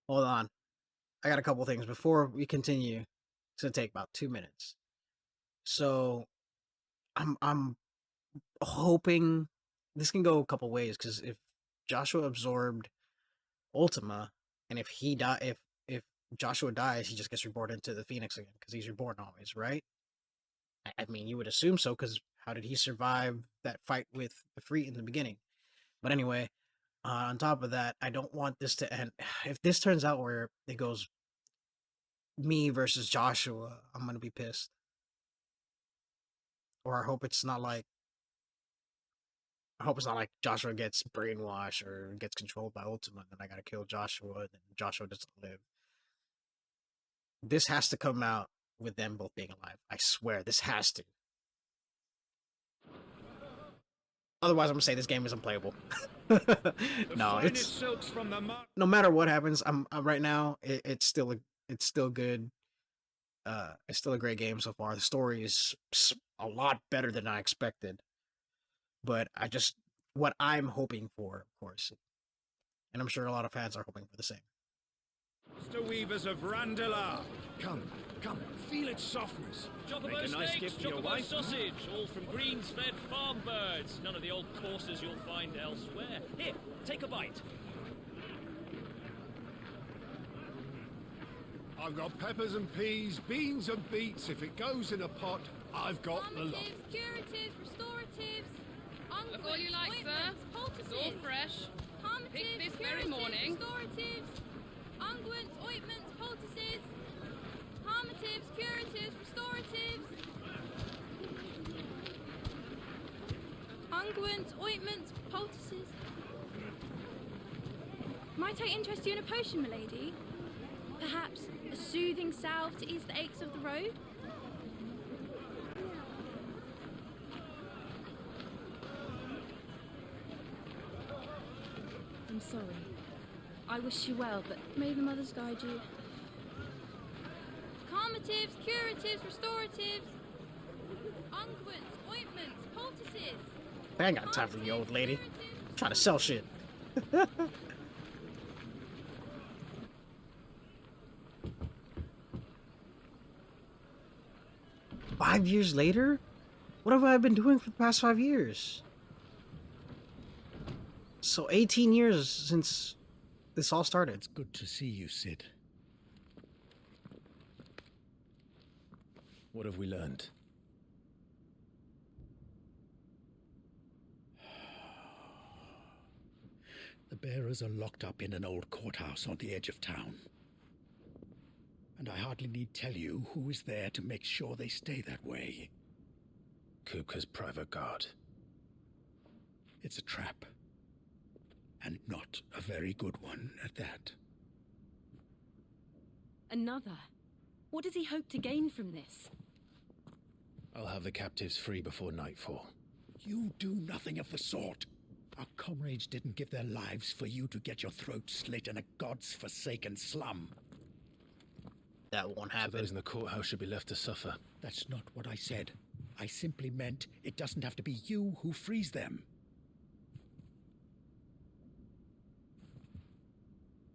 Hold on. I got a couple things before we continue. It's gonna take about 2 minutes. So I'm hoping this can go a couple ways because if Joshua absorbed Ultima, and if he die, if Joshua dies, he just gets reborn into the Phoenix again because he's reborn always, right? I mean, you would assume so because how did he survive that fight with the Free in the beginning? But anyway, on top of that, I don't want this to end. If this turns out where it goes me versus Joshua, I'm gonna be pissed. Or I hope it's not like Joshua gets brainwashed or gets controlled by Ultima, and then I gotta kill Joshua, and then Joshua doesn't live. This has to come out with them both being alive. I swear, this has to. Otherwise, I'm gonna say this game is unplayable. No, it's no matter what happens. I'm right now. It's still good. It's still a great game so far. The story is a lot better than I expected. But what I'm hoping for, of course, and I'm sure a lot of fans are hoping for the same. Master Weavers of Randalar, come, feel its softness. Chocobo steaks, chocobo sausage, all from greens-fed farm birds. None of the old courses you'll find elsewhere. Here, take a bite. I've got peppers and peas, beans and beets. If it goes in a pot, I've got the lot. Curatives, restoratives, Look all you like, sir. It's all fresh. Picked this very morning. Restoratives, unguents, ointments, poultices, harmatives, curatives, restoratives, unguents, ointments, poultices. Might I interest you in a potion, milady? Perhaps a soothing salve to ease the aches of the road? I'm sorry. I wish you well, but may the mothers guide you. Calmatives, curatives, restoratives, unguents, ointments, poultices. I ain't got time for you, old lady. I'm trying to sell shit. 5 years later? What have I been doing for the past 5 years? So 18 years since this all started. It's good to see you, Sid. What have we learned? The bearers are locked up in an old courthouse on the edge of town. And I hardly need tell you who is there to make sure they stay that way. Kupka's private guard. It's a trap. And not a very good one at that. Another? What does he hope to gain from this? I'll have the captives free before nightfall. You do nothing of the sort. Our comrades didn't give their lives for you to get your throat slit in a god's forsaken slum. That won't happen. So those in the courthouse should be left to suffer. That's not what I said. I simply meant it doesn't have to be you who frees them.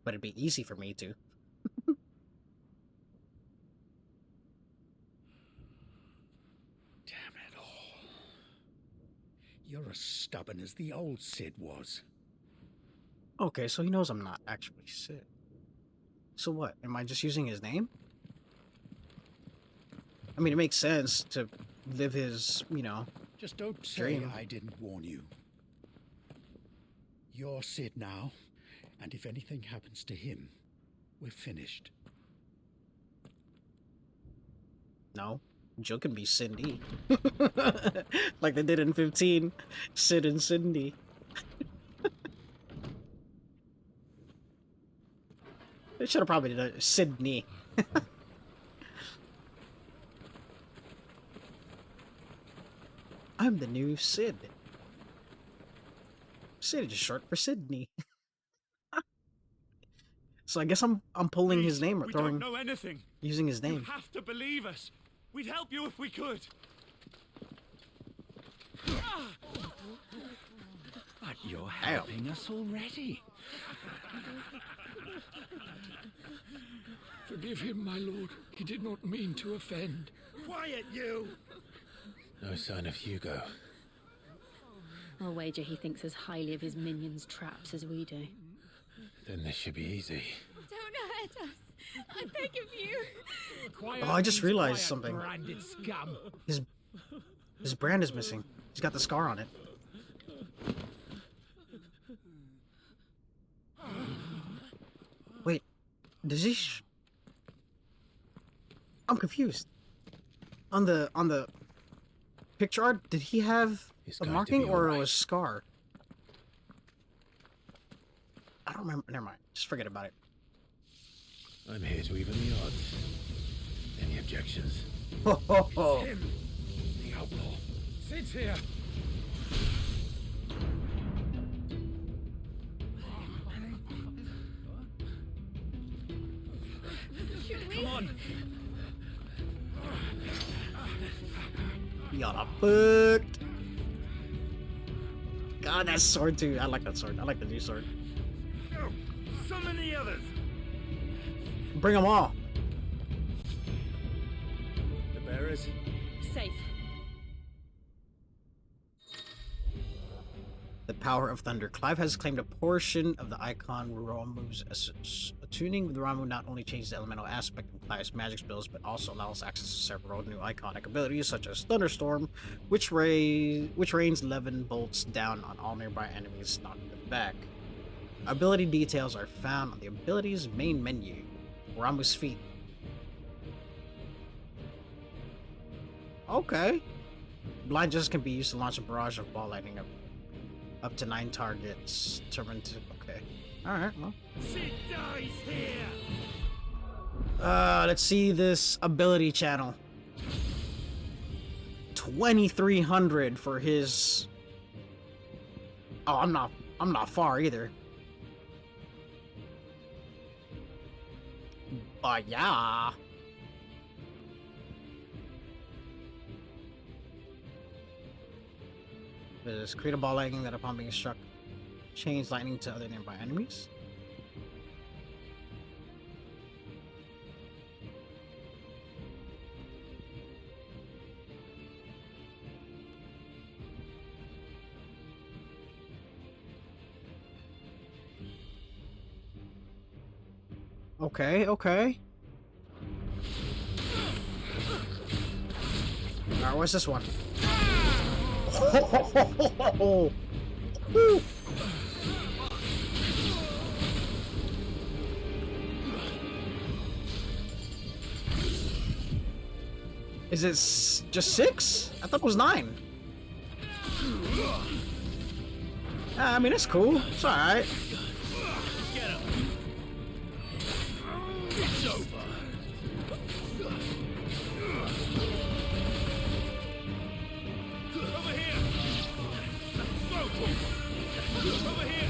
But it'd be easy for me to. Damn it all. You're as stubborn as the old Sid was. Okay, so he knows I'm not actually Sid. So what? Am I just using his name? I mean, it makes sense to live his, Just don't say dream. I didn't warn you. You're Sid now. And if anything happens to him, we're finished. No. Jill can be Cindy. Like they did in 15. Sid and Cindy. They should have probably done Sydney. I'm the new Sid. Sid is short for Sydney. So I guess I'm pulling his name or We throwing don't know anything. using his You name. have to believe us. We'd help you if we could. But you're Damn. helping us already. Forgive him, my lord. He did not mean to offend. Quiet, you! No sign of Hugo. I'll wager he thinks as highly of his minions' traps as we do. Then this should be easy. Don't hurt us. I beg of you. Oh, I just realized something. Branded scum. His brand is missing. He's got the scar on it. Wait, does he? I'm confused. On the picture art, did he have He's a going to marking be or alright. a scar? I don't remember. Never mind. Just forget about it. I'm here to even the odds. Any objections? Ho ho ho! Him, the outlaw. Sit here. Come on. Y'all fucked. God, that sword too. I like that sword. I like the new sword. Summon the others! Bring them all. The bearers. Safe. The power of thunder. Clive has claimed a portion of the icon Ramu's attuning with Ramu not only changes the elemental aspect of Clive's magic spells, but also allows access to several new iconic abilities such as Thunderstorm, which rains 11 bolts down on all nearby enemies, knocking them back. Ability details are found on the abilities main menu. Ramu's feet. Okay. Blind Justice can be used to launch a barrage of ball lightning up to 9 targets. Determined to. Okay. Alright, well. Sid dies here! Let's see this ability channel. 2,300 for his. Oh, I'm not far either. But yeah. There's create a ball lightning that upon being struck chains lightning to other nearby enemies. Okay, okay. Alright, what's this one? Woo. Is it just 6? I thought it was 9. I mean, it's cool. It's alright. Get him. It's over! Over here. Over here.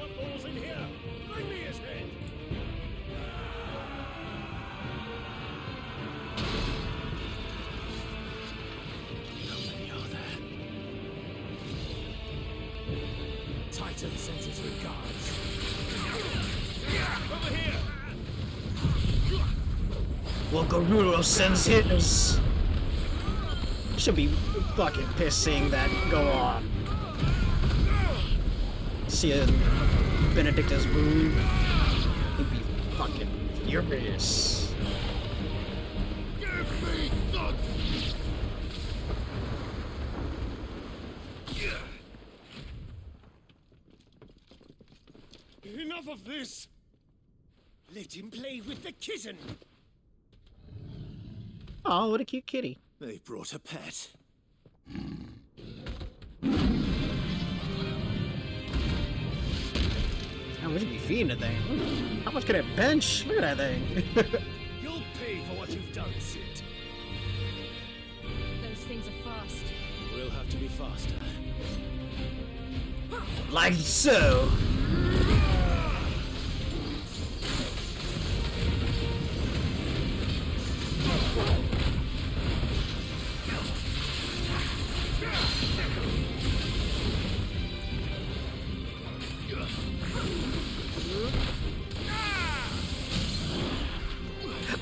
Outlaws in here. Bring me his head. How many are there? Titan sends his regards. Over here. Well, Garuro sends his. Should be fucking pissed seeing that go on. Seeing Benedicta's move, he'd be fucking furious. Give me that! Enough of this! Let him play with the kitten! Oh, what a cute kitty. They brought a pet. How would you be feeding the thing? How much can it bench? Look at that thing. You'll pay for what you've done, Sid. Those things are fast. We'll have to be faster. Like so.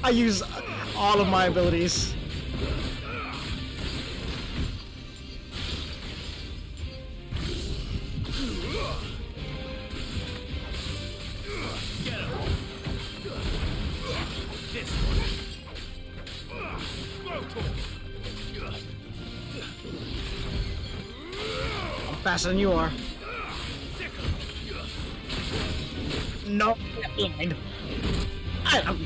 I use all of my abilities. Get him. This I'm faster than you are. No, blind. I'm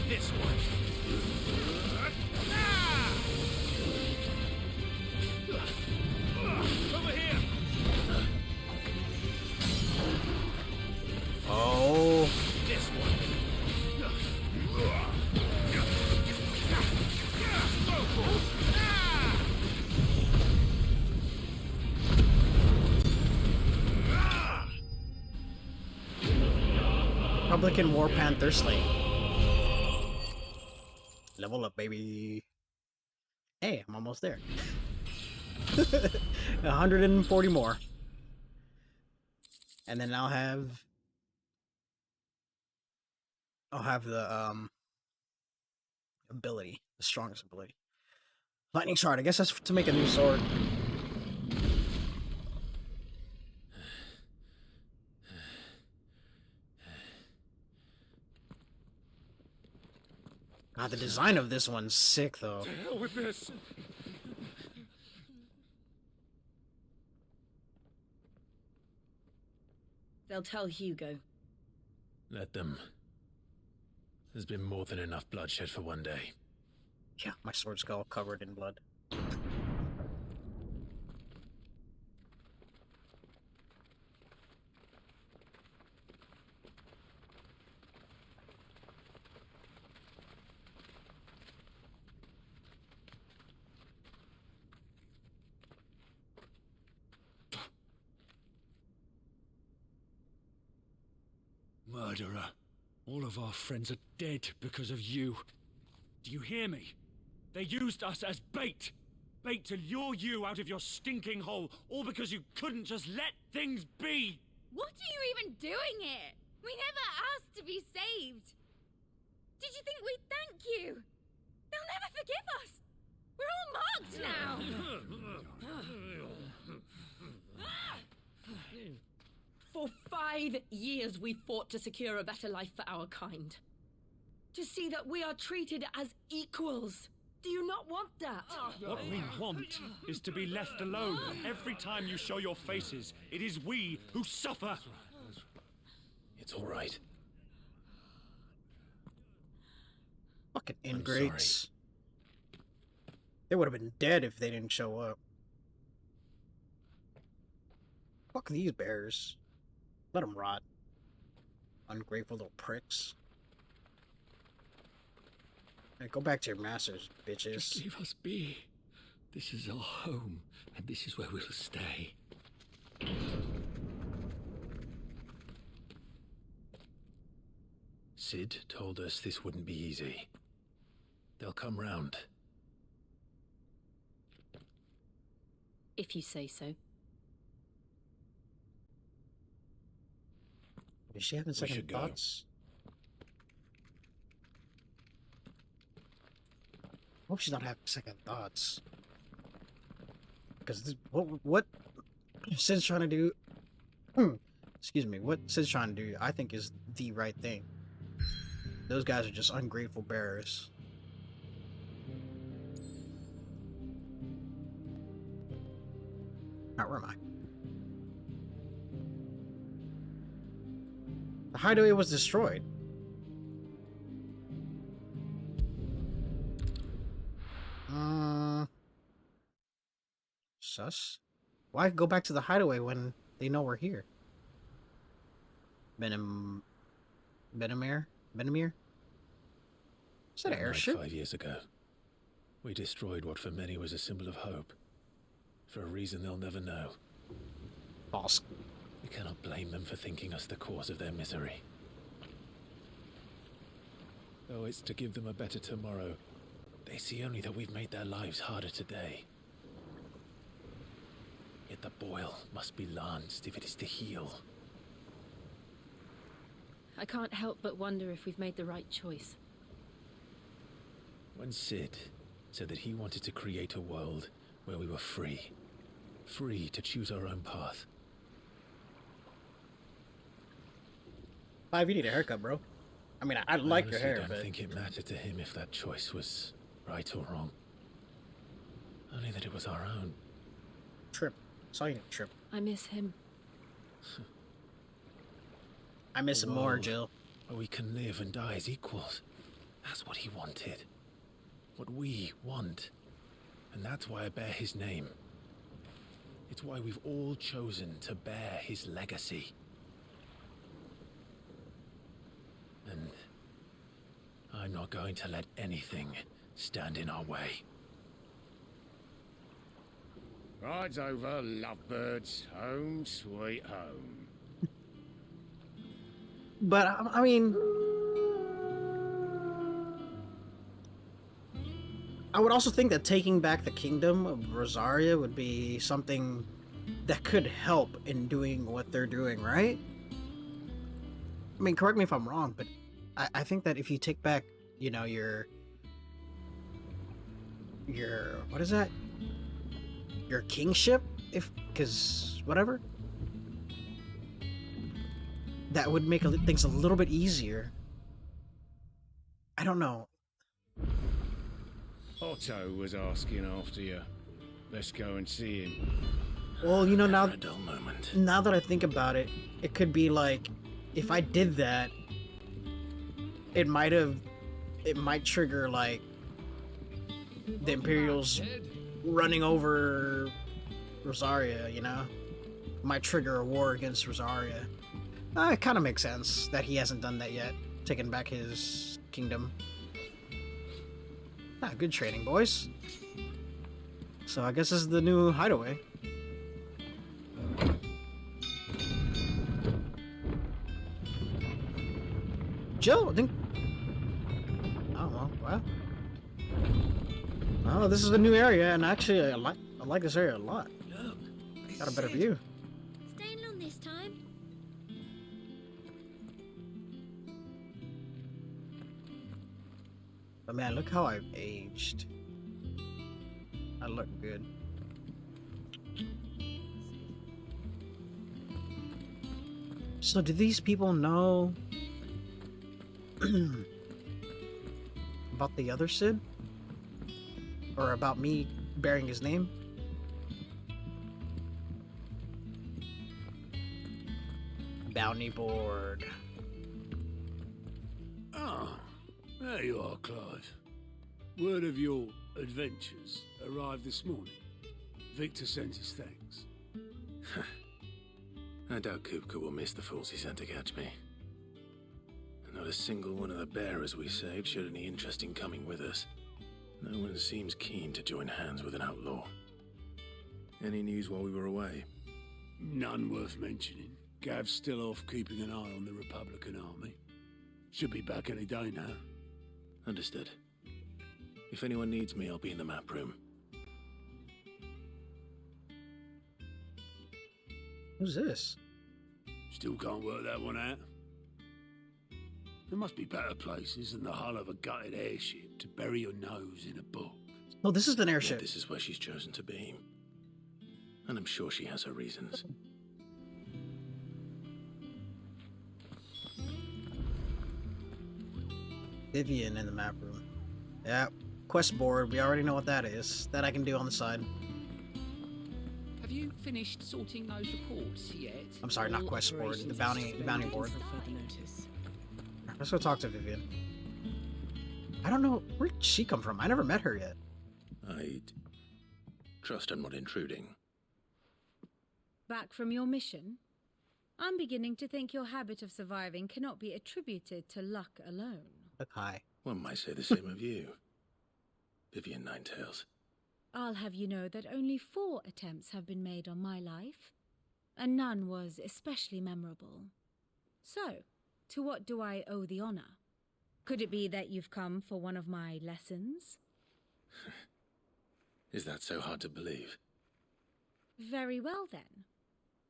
this one. Over here. oh. This one. Republican War Panther Slate. Level up, baby. Hey, I'm almost there. 140 more. And then I'll have the ability, the strongest ability. Lightning Shard, I guess that's to make a new sword. God, the design of this one's sick though. Hell with this. They'll tell Hugo. Let them. There's been more than enough bloodshed for one day. Yeah, my sword's all covered in blood. Murderer. All of our friends are dead because of you. Do you hear me? They used us as bait. Bait to lure you out of your stinking hole, all because you couldn't just let things be. What are you even doing here? We never asked to be saved. Did you think we'd thank you? They'll never forgive us. We're all marked now. For 5 years we fought to secure a better life for our kind. To see that we are treated as equals. Do you not want that? What we want is to be left alone. Every time you show your faces, it is we who suffer. It's all right. Fucking I'm ingrates. They would have been dead if they didn't show up. Fuck these bears. Let them rot. Ungrateful little pricks. Hey, go back to your masters, bitches. Just leave us be. This is our home, and this is where we'll stay. Sid told us this wouldn't be easy. They'll come round. If you say so. Is she having second should go. thoughts? Hope she's not having second thoughts. Because what Sid's trying to do... excuse me. What Sid's trying to do, I think, is the right thing. Those guys are just ungrateful bearers. Alright, where am I? The hideaway was destroyed. Sus? Why go back to the hideaway when they know we're here? Benamir? Is that an airship? 5 years ago, we destroyed what for many was a symbol of hope. For a reason they'll never know. False. We cannot blame them for thinking us the cause of their misery. Though it's to give them a better tomorrow, they see only that we've made their lives harder today. Yet the boil must be lanced if it is to heal. I can't help but wonder if we've made the right choice. When Sid said that he wanted to create a world where we were free. Free to choose our own path. Five, you need a haircut, bro. I mean, I like your hair, I but... don't think it mattered to him if that choice was right or wrong. Only that it was our own. Trip. Saw you need a trip. I miss him. I miss him more, Jill. Where we can live and die as equals. That's what he wanted. What we want. And that's why I bear his name. It's why we've all chosen to bear his legacy. And I'm not going to let anything stand in our way. Rides over, lovebirds, home sweet home. But, I mean... I would also think that taking back the kingdom of Rosaria would be something that could help in doing what they're doing, right? I mean, correct me if I'm wrong, but I think that if you take back, you know, your what is that? Your kingship, because whatever, that would make things a little bit easier. I don't know. Otto was asking after you. Let's go and see him. Well, you know, now A dull moment. now that I think about it, it could be like, if I did that, it might trigger like the Imperials running over Rosaria, you know? Might trigger a war against Rosaria. It kind of makes sense that he hasn't done that yet, taking back his kingdom. Good training, boys. So I guess this is the new hideaway. Jill, I think... Oh, well. Oh, this is the new area, and actually, I like this area a lot. Look, Got a better view. Staying long this time? But man, look how I've aged. I look good. So do these people know about the other Sid? Or about me bearing his name? Bounty board. Ah, there you are, Clive. Word of your adventures arrived this morning. Victor sent his thanks. I doubt Kupka will miss the fools he sent to catch me. And not a single one of the bearers we saved showed any interest in coming with us. No one seems keen to join hands with an outlaw. Any news while we were away? None worth mentioning. Gav's still off keeping an eye on the Republican army. Should be back any day now. Understood. If anyone needs me, I'll be in the map room. Who's this? Still can't work that one out. There must be better places than the hull of a gutted airship to bury your nose in a book. Oh, this is an Yet airship. this is where she's chosen to be. And I'm sure she has her reasons. Vivian in the map room. Yeah, quest board. We already know what that is. That I can do on the side. Have you finished sorting those reports yet? I'm sorry, not quest board. The bounty board. Further notice. Let's go talk to Vivian. I don't know, where did she come from? I never met her yet. I'd trust I'm not intruding. Back from your mission? I'm beginning to think your habit of surviving cannot be attributed to luck alone. Look, hi. One might say the same of you, Vivian Ninetails. I'll have you know that only 4 attempts have been made on my life. and none was especially memorable. So, to what do I owe the honor? Could it be that you've come for one of my lessons? Is that so hard to believe? Very well then.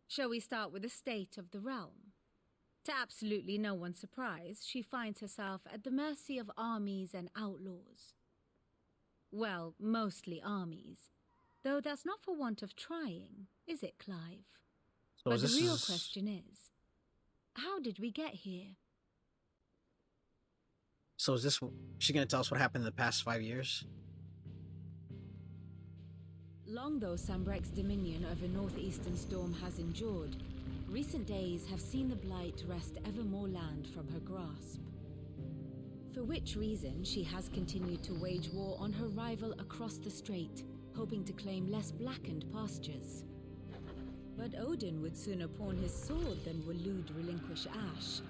Shall we start with the state of the realm? To absolutely no one's surprise, she finds herself at the mercy of armies and outlaws. Well, mostly armies. Though that's not for want of trying, is it, Clive? So but the real question is, how did we get here? So is she gonna tell us what happened in the past 5 years? Long though Sambrek's dominion over northeastern Storm has endured, recent days have seen the Blight wrest ever more land from her grasp. For which reason she has continued to wage war on her rival across the strait, hoping to claim less blackened pastures. But Odin would sooner pawn his sword than Waloed relinquish Ash.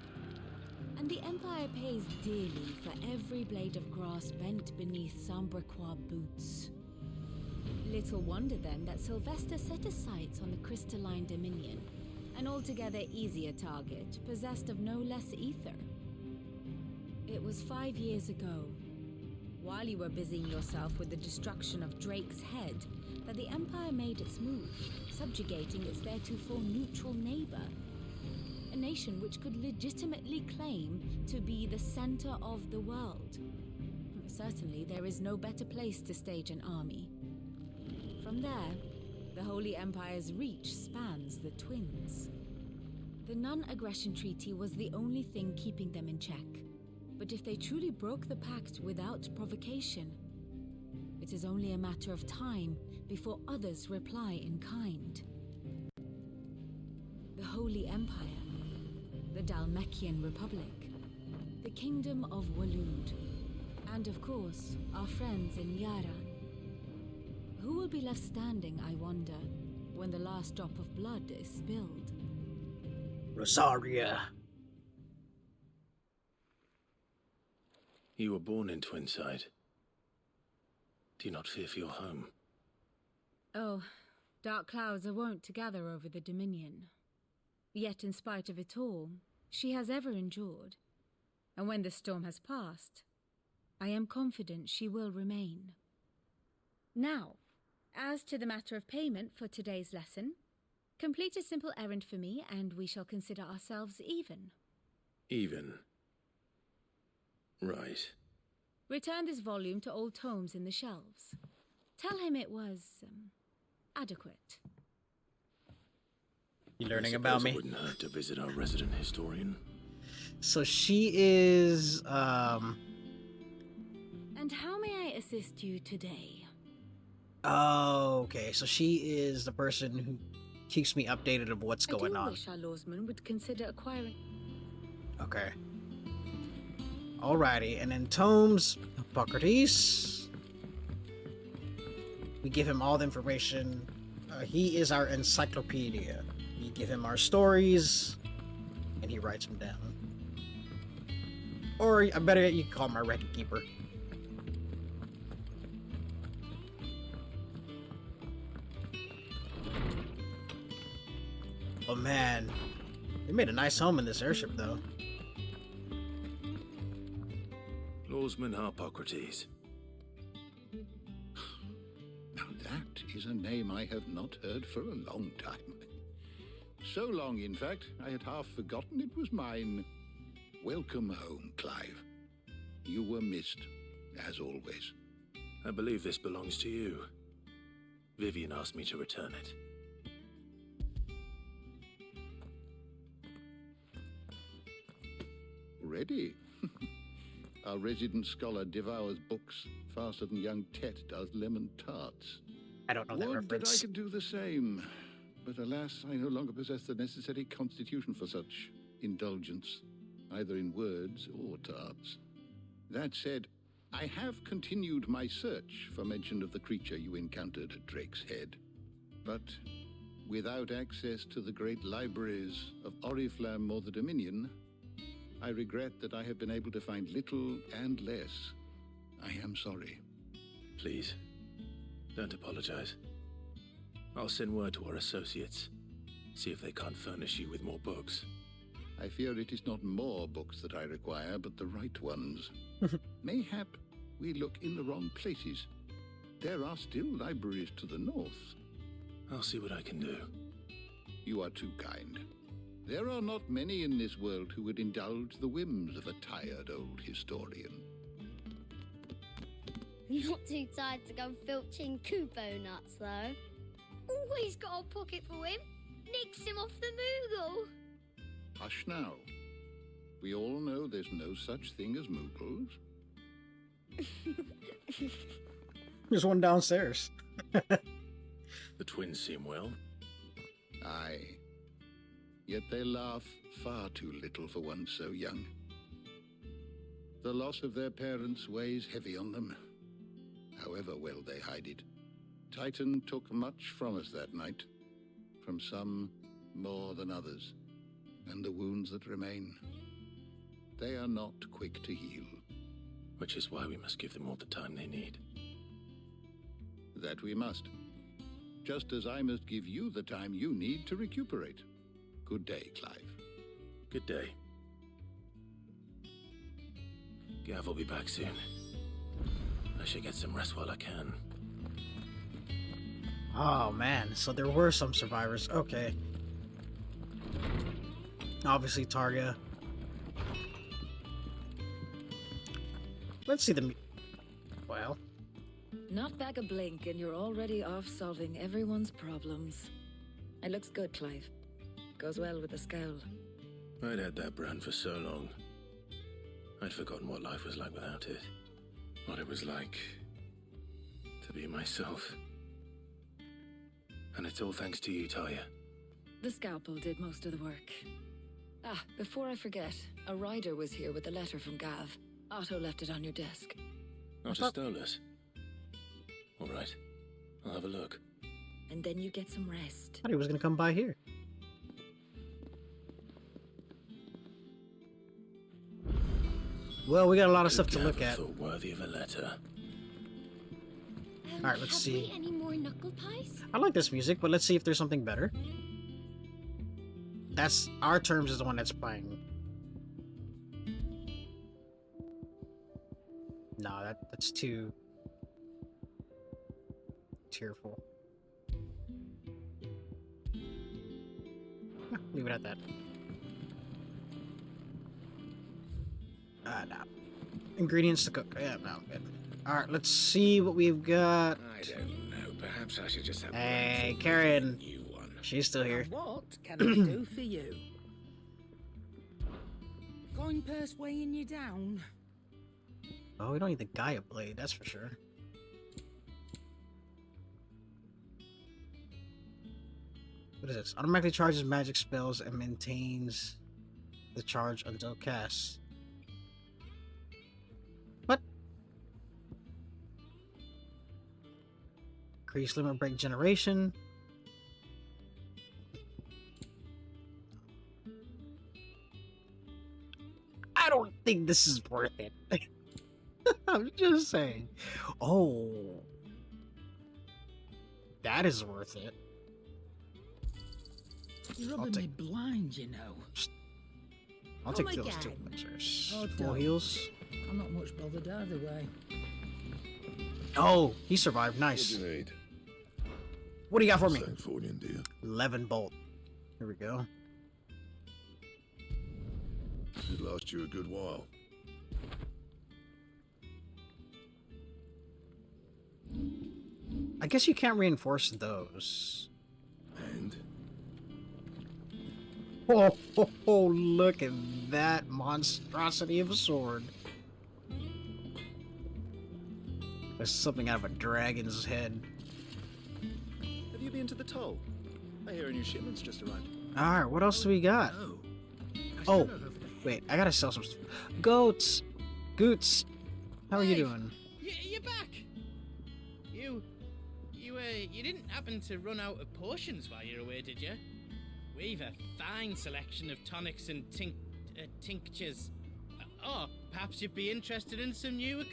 And the Empire pays dearly for every blade of grass bent beneath Sambrequois boots. Little wonder then that Sylvester set his sights on the crystalline dominion, an altogether easier target, possessed of no less ether. It was 5 years ago, while you were busying yourself with the destruction of Drake's head, that the Empire made its move, subjugating its theretofore neutral neighbor. A nation which could legitimately claim to be the center of the world. Certainly, there is no better place to stage an army. From there, the Holy Empire's reach spans the Twins. The non-aggression treaty was the only thing keeping them in check. But if they truly broke the pact without provocation, it is only a matter of time before others reply in kind. The Holy Empire, the Dalmekian Republic, the Kingdom of Waloed, and of course, our friends in Yaran. Who will be left standing, I wonder, when the last drop of blood is spilled? Rosaria. You were born in Twinside. Do you not fear for your home? Oh, dark clouds are wont to gather over the Dominion. Yet in spite of it all, she has ever endured. And when the storm has passed, I am confident she will remain. Now, as to the matter of payment for today's lesson, complete a simple errand for me and we shall consider ourselves even. Even? Right. Return this volume to old tomes in the shelves. Tell him it was, adequate. You learning about me? It wouldn't hurt to visit our resident historian. So she is, And how may I assist you today? Oh, okay. So she is the person who keeps me updated of what's going on. I wish our lawsman would consider acquiring... Okay. Alrighty, and then Tomes, Hippocrates. We give him all the information. He is our encyclopedia. We give him our stories, and he writes them down. Or, I better yet, you can call him our record keeper. Oh man, they made a nice home in this airship, though. Lawsman Hippocrates. Now that is a name I have not heard for a long time. So long, in fact, I had half forgotten it was mine. Welcome home, Clive. You were missed, as always. I believe this belongs to you. Vivian asked me to return it. Ready? Our resident scholar devours books faster than young Tet does lemon tarts. I don't know that Would that I reference. could do the same, but alas, I no longer possess the necessary constitution for such indulgence, either in words or tarts. That said, I have continued my search for mention of the creature you encountered at Drake's Head. But without access to the great libraries of Oriflamme or the Dominion, I regret that I have been able to find little and less. I am sorry. Please, don't apologize. I'll send word to our associates. See if they can't furnish you with more books. I fear it is not more books that I require, but the right ones. Mayhap we look in the wrong places. There are still libraries to the north. I'll see what I can do. You are too kind. There are not many in this world who would indulge the whims of a tired old historian. Not too tired to go filching Kupo nuts, though. Always got a pocket for him. Nicks him off the Moogle. Hush now. We all know there's no such thing as Moogles. There's one downstairs. The twins seem well. Aye. Yet they laugh far too little for one so young. The loss of their parents weighs heavy on them, however well they hide it. Titan took much from us that night, from some more than others, and the wounds that remain, they are not quick to heal. Which is why we must give them all the time they need. That we must. Just as I must give you the time you need to recuperate. Good day, Clive. Good day. Gav will be back soon. I should get some rest while I can. Oh man, so there were some survivors. Okay. Obviously Targa. Let's see the... Well... Not back a blink and you're already off solving everyone's problems. It looks good, Clive. Goes well with the scowl. I'd had that brand for so long. I'd forgotten what life was like without it. What it was like to be myself. And it's all thanks to you, Talia. The scalpel did most of the work. Ah, before I forget, a rider was here with a letter from Gav. Otto left it on your desk. Not a Stolas. All right, I'll have a look. And then you get some rest. I thought he was gonna come by here. Well, we got a lot of stuff to look at. Thought worthy of a letter. All right, let's see. Any more knuckle pies? I like this music, but let's see if there's something better. That's Our Terms is the one that's playing. No, that's too tearful. Leave it at that. No. Ingredients to cook. Yeah, no, good. Alright, let's see what we've got. I don't know. Perhaps I should just have Hey, Karen. New one. She's still here. What can I do for you? Coin purse weighing you down? Oh, we don't need the Gaia blade, that's for sure. What is this? Automatically charges magic spells and maintains the charge until cast. What? Increase limit break generation. I don't think this is worth it. I'm just saying. Oh. That is worth it. You're rubbing me blind, you know. I'll take those two elixirs. Oh, Full don't. heals. I'm not much bothered either way. Oh, he survived. Nice. What do you need? What do you got for me? Same for you, dear. 11 bolt. Here we go. Should last you a good while. I guess you can't reinforce those. And? Oh, look at that monstrosity of a sword. There's something out of a dragon's head. Have you been to the toll? I hear a new shipment's just arrived. Alright, what else do we got? Oh, wait, I gotta sell some stuff. Goats! Goots! How are you doing? You're back! You didn't happen to run out of potions while you're away, did you? We've a fine selection of tonics and tinctures. Or perhaps you'd be interested in some new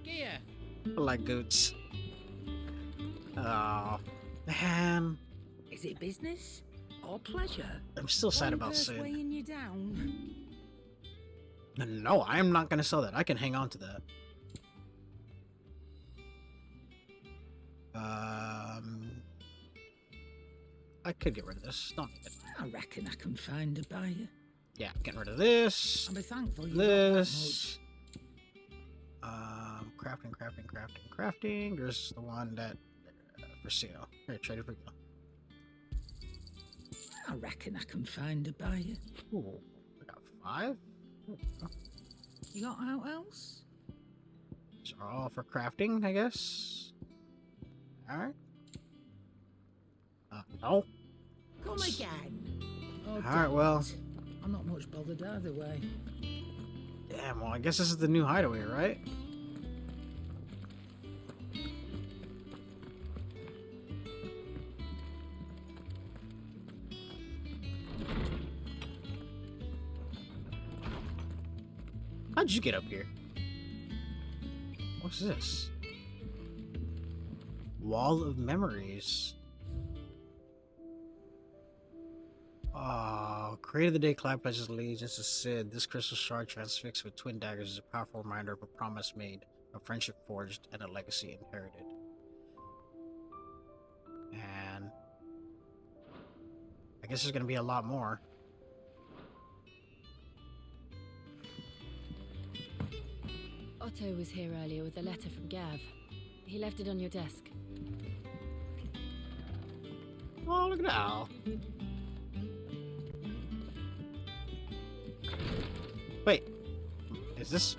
gear. I like goots. Oh, man. Is it business or pleasure? I'm still sad about Sid. Sid. Weighing you down. No, I am not gonna sell that. I can hang on to that. I could get rid of this. Don't need it. I reckon I can find a buyer. Yeah, getting rid of this. I'll be thankful you This. Crafting. There's the one that for sale. Here, trade it for go. I reckon I can find a buyer. Ooh, I got 5. You got out else? These are all for crafting, I guess. Alright. No. Come again. Alright, well. I'm not much bothered either way. Damn, well, I guess this is the new hideaway, right? How'd you get up here? What's this? Wall of Memories. Creator of the day, Clyde pledges allegiance to Sid. This crystal shard transfixed with twin daggers is a powerful reminder of a promise made, a friendship forged, and a legacy inherited. And I guess there's gonna be a lot more. Otto was here earlier with a letter from Gav. He left it on your desk. Oh, look at that. Wait, is this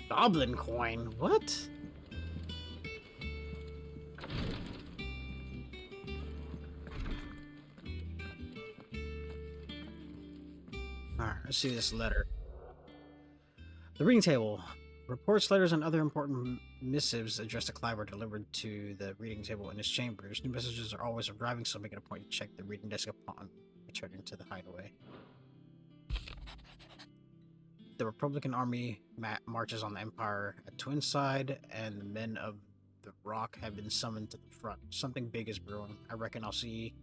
goblin coin? What? Alright, let's see this letter. The reading table. Reports, letters, and other important missives addressed to Clive are delivered to the reading table in his chambers. New messages are always arriving, so make it a point to check the reading desk upon returning to the hideaway. The Republican army marches on the Empire at Twinside, and the men of the Rock have been summoned to the front. Something big is brewing. I reckon I'll see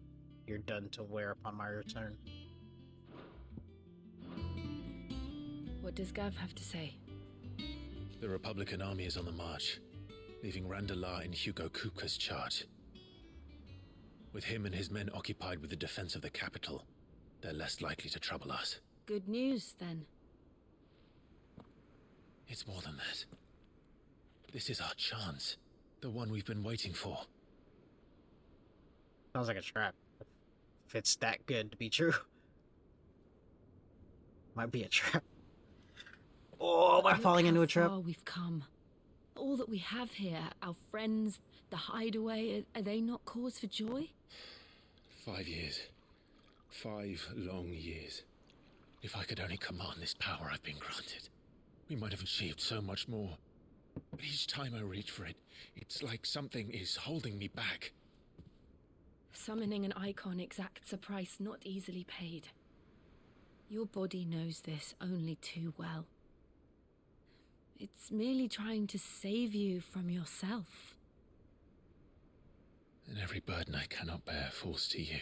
you're done to wear upon my return. What does Gav have to say? The Republican army is on the march, leaving Randalar in Hugo Kuka's charge. With him and his men occupied with the defense of the capital, they're less likely to trouble us. Good news, then. It's more than that. This is our chance. The one we've been waiting for. Sounds like a trap. If it's that good to be true. Might be a trap. Oh, am I falling into a trap? How far we've come. All that we have here, our friends, the hideaway, are they not cause for joy? 5 years. 5 long years. If I could only command this power I've been granted, we might have achieved so much more. But each time I reach for it, it's like something is holding me back. Summoning an icon exacts a price not easily paid. Your body knows this only too well. It's merely trying to save you from yourself. And every burden I cannot bear falls to you.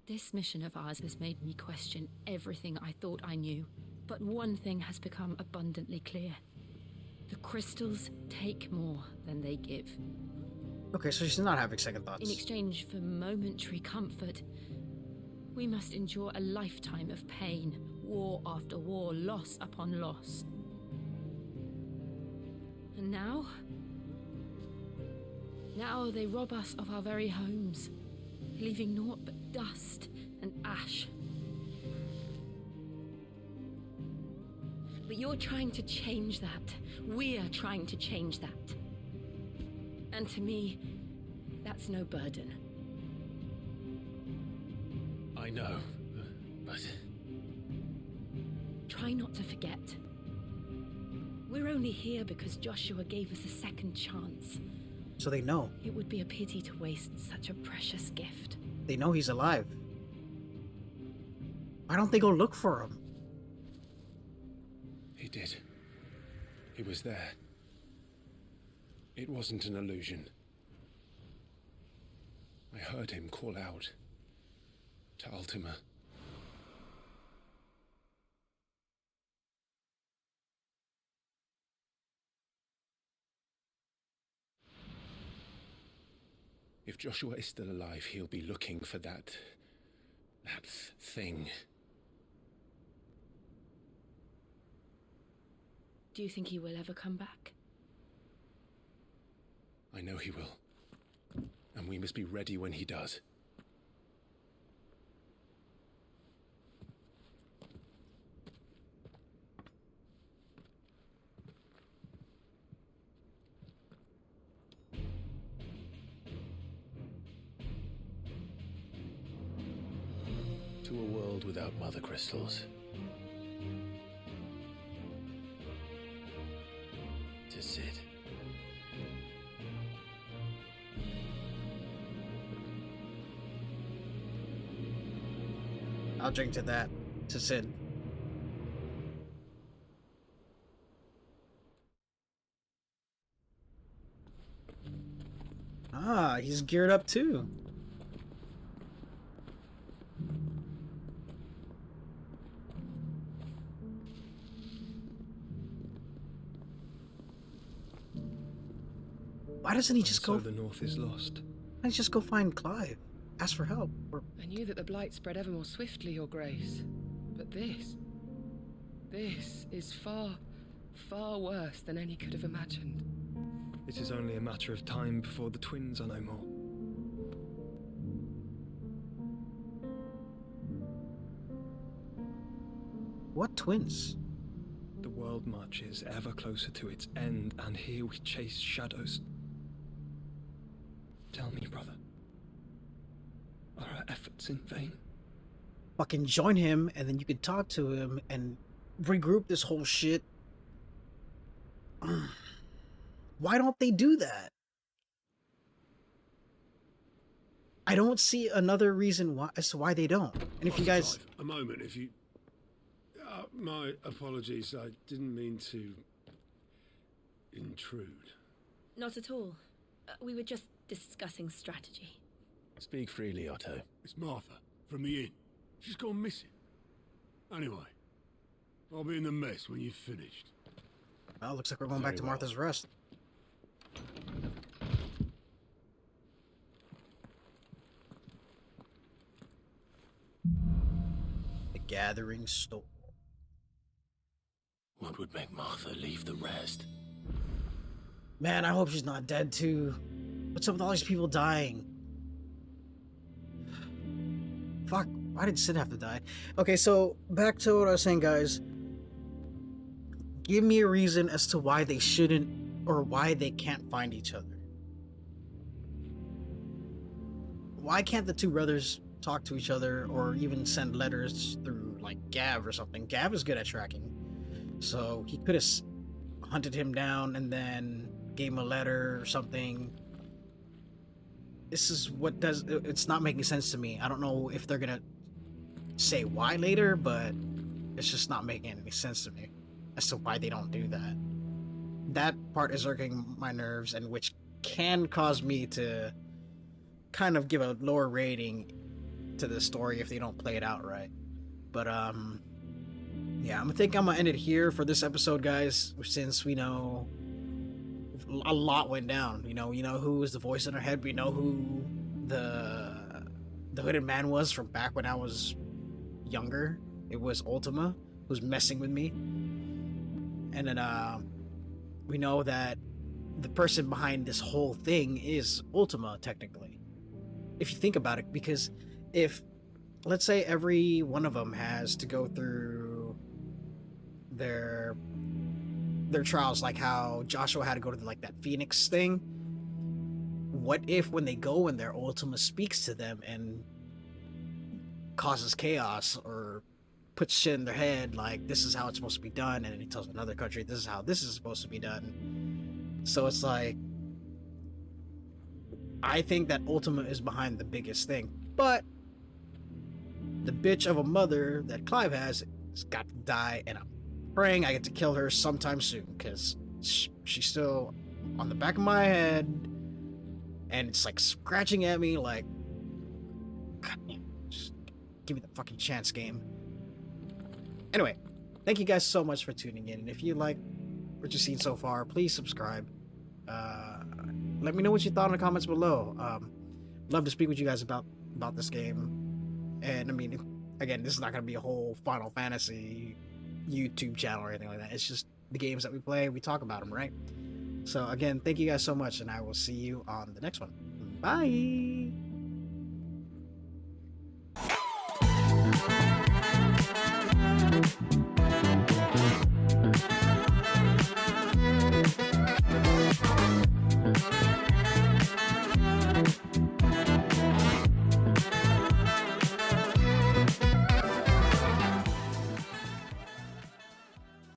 This mission of ours has made me question everything I thought I knew. But one thing has become abundantly clear. The crystals take more than they give. Okay, so she's not having second thoughts. In exchange for momentary comfort, we must endure a lifetime of pain, war after war, loss upon loss. And now they rob us of our very homes, leaving naught but dust and ash. But you're trying to change that. We're trying to change that. And to me, that's no burden. I know, but... Try not to forget. We're only here because Joshua gave us a second chance. So they know. It would be a pity to waste such a precious gift. They know he's alive. Why don't they go look for him? He did. He was there. It wasn't an illusion. I heard him call out to Ultima. If Joshua is still alive, he'll be looking for that thing. Do you think he will ever come back? I know he will. And we must be ready when he does. To a world without mother crystals. To Sid. I'll drink to that. To Sid. Ah, he's geared up too. Why doesn't he just go? The North is lost. Why don't you just go find Clive? Ask for help. Or... I knew that the blight spread ever more swiftly, Your Grace. But this is far, far worse than any could have imagined. It is only a matter of time before the twins are no more. What twins? The world marches ever closer to its end, and here we chase shadows. Tell me, brother, are our efforts in vain? Fucking join him, and then you could talk to him and regroup this whole shit. Why don't they do that? I don't see another reason why as to why they don't. And if you guys... A moment, if you... my apologies, I didn't mean to intrude. Not at all. We were just discussing strategy. Speak freely, Otto. It's Martha, from the inn. She's gone missing. Anyway, I'll be in the mess when you've finished. Well, looks like we're going back to Martha's Rest. The Gathering Storm. What would make Martha leave the rest? Man, I hope she's not dead too. What's up with all these people dying? Fuck, why did Sid have to die? Okay, so back to what I was saying, guys. Give me a reason as to why they shouldn't or why they can't find each other. Why can't the two brothers talk to each other or even send letters through like Gav or something? Gav is good at tracking. So he could have hunted him down and then gave him a letter or something. This is what does... It's not making sense to me. I don't know if they're gonna say why later, but it's just not making any sense to me as to why they don't do that. That part is irking my nerves, and which can cause me to kind of give a lower rating to the story if they don't play it out right. But yeah, I think I'm gonna end it here for this episode, guys, since we know a lot went down. You know who was the voice in our head. We know who the hooded man was from back when I was younger. It was Ultima, who's messing with me. And then we know that the person behind this whole thing is Ultima, technically, if you think about it. Because if, let's say, every one of them has to go through their trials, like how Joshua had to go to that Phoenix thing. What if when they go in there, Ultima speaks to them and causes chaos or puts shit in their head, like this is how it's supposed to be done, and then he tells another country this is how this is supposed to be done. So it's like, I think that Ultima is behind the biggest thing, but the bitch of a mother that Clive has got to die, and I'm praying I get to kill her sometime soon, because she's still on the back of my head, and it's like scratching at me like, God, just give me the fucking chance, game. Anyway, thank you guys so much for tuning in, and if you like what you've seen so far, please subscribe. Let me know what you thought in the comments below. Love to speak with you guys about this game. And I mean, again, this is not going to be a whole Final Fantasy YouTube channel or anything like that. It's just the games that we play, we talk about them, right? So again, thank you guys so much, and I will see you on the next one. Bye!